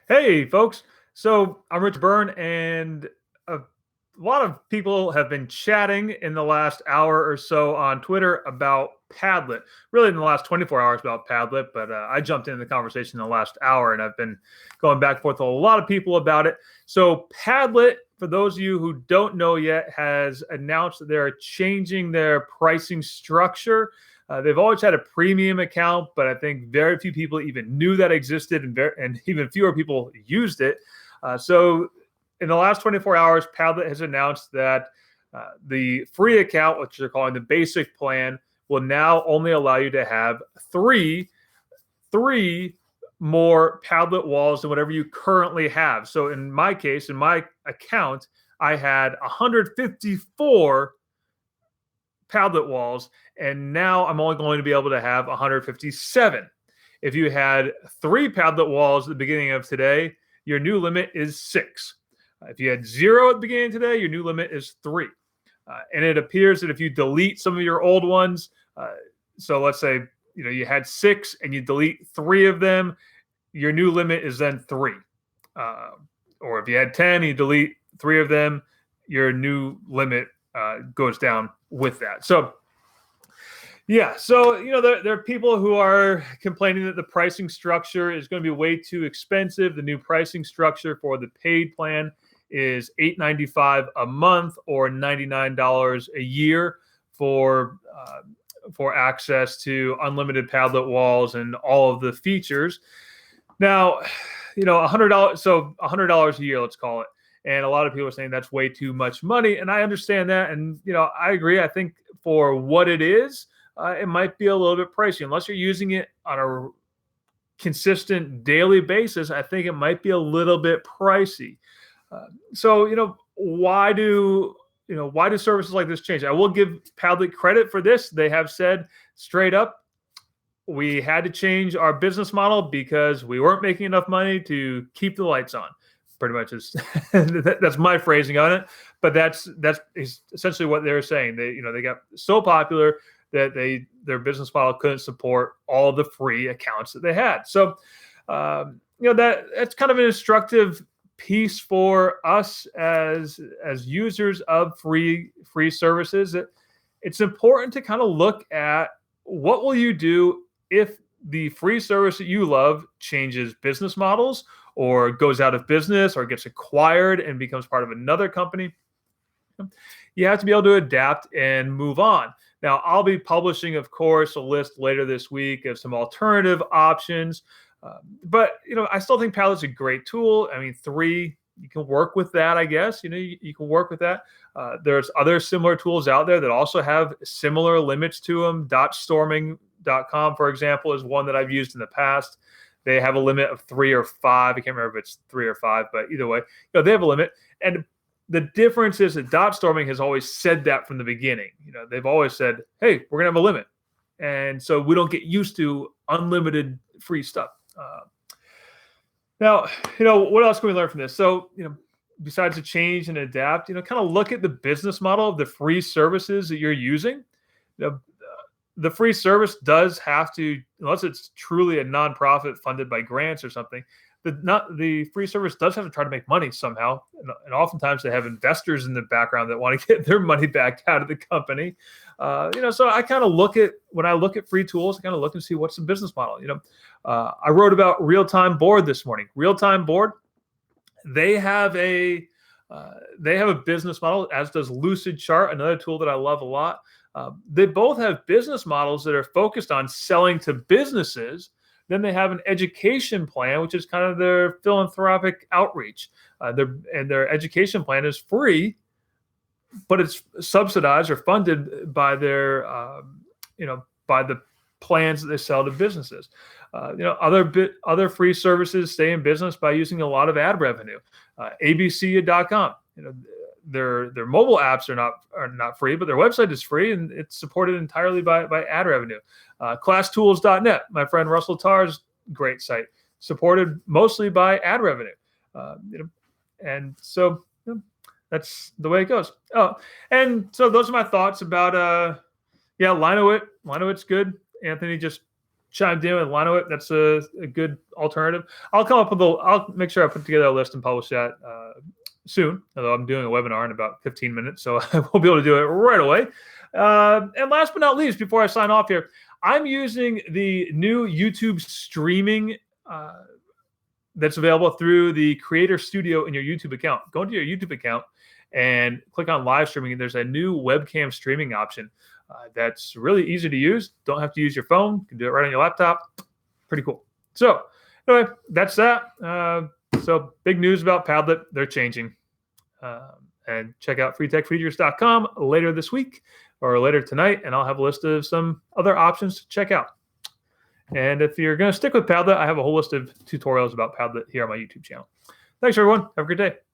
Hey, folks. So I'm Rich Byrne, and a lot of people have been chatting in the last hour or so on Twitter about Padlet. Really, in the last 24 hours about Padlet, but I jumped into the conversation in the last hour, and I've been going back and forth with a lot of people about it. So Padlet, for those of you who don't know yet, has announced that they're changing their pricing structure. They've always had a premium account, but I think very few people even knew that existed, and even fewer people used it. So, in the last 24 hours, Padlet has announced that the free account, which they're calling the basic plan, will now only allow you to have three more Padlet walls than whatever you currently have. So, in my case, in my account, I had 154 Padlet walls, and now I'm only going to be able to have 157. If you had 3 Padlet walls at the beginning of today, your new limit is 6. If you had 0 at the beginning of today, your new limit is 3. And it appears that if you delete some of your old ones, so let's say you had 6 and you delete 3 of them, your new limit is then 3. Or if you had 10 and you delete 3 of them, your new limit goes down with that. So yeah, so there are people who are complaining that the pricing structure is going to be way too expensive. The new pricing structure for the paid plan is $8.95 a month or $99 a year for access to unlimited Padlet walls and all of the features. Now, $100, so $100 a year, let's call it. And a lot of people are saying that's way too much money. And I understand that. And, I agree. I think for what it is, it might be a little bit pricey. Unless you're using it on a consistent daily basis, I think it might be a little bit pricey. So, why do services like this change? I will give Padlet credit for this. They have said straight up, we had to change our business model because we weren't making enough money to keep the lights on. Pretty much is that's my phrasing on it, but that's essentially what they're saying. They got so popular that their business model couldn't support all the free accounts that they had. So that's kind of an instructive piece for us as users of free services. It's important to kind of look at what will you do if the free service that you love changes business models, or goes out of business, or gets acquired and becomes part of another company. You have to be able to adapt and move on. Now, I'll be publishing, of course, a list later this week of some alternative options. But I still think Padlet's a great tool. I mean, 3, you can work with that, I guess. You can work with that. There's other similar tools out there that also have similar limits to them. Storming.com, for example, is one that I've used in the past. They have a limit of 3 or 5. I can't remember if it's 3 or 5, but either way, they have a limit. And the difference is that Storming has always said that from the beginning. They've always said, hey, we're going to have a limit. And so we don't get used to unlimited free stuff. Now, what else can we learn from this? So, besides the change and adapt, kind of look at the business model of the free services that you're using. The free service does have to, unless it's truly a nonprofit funded by grants or something, the free service does have to try to make money somehow. And oftentimes they have investors in the background that want to get their money back out of the company. So I kind of when I look at free tools, I kind of look and see what's the business model. I wrote about Real-Time Board this morning. Real-Time Board, they have a business model, as does Lucid Chart, another tool that I love a lot. They both have business models that are focused on selling to businesses. Then they have an education plan, which is kind of their philanthropic outreach. Their education plan is free, but it's subsidized or funded by their, by the plans that they sell to businesses. Other free services stay in business by using a lot of ad revenue. ABC.com, their mobile apps are not free, but their website is free, and it's supported entirely by ad revenue. ClassTools.net, my friend Russell Tarr's great site, supported mostly by ad revenue. And so that's the way it goes. Oh, and so those are my thoughts about Linowit. Linowit's good. Anthony just chimed in with Lino. That's a good alternative. I'll make sure I put together a list and publish that soon, although I'm doing a webinar in about 15 minutes, so I won't be able to do it right away. And last but not least, before I sign off here, I'm using the new YouTube streaming that's available through the Creator Studio in your YouTube account. Go into your YouTube account and click on live streaming. And there's a new webcam streaming option that's really easy to use. Don't have to use your phone. You can do it right on your laptop. Pretty cool. So anyway, that's that. So big news about Padlet. They're changing. And check out freetechfeatures.com later this week or later tonight, and I'll have a list of some other options to check out. And if you're going to stick with Padlet, I have a whole list of tutorials about Padlet here on my YouTube channel. Thanks, everyone. Have a great day.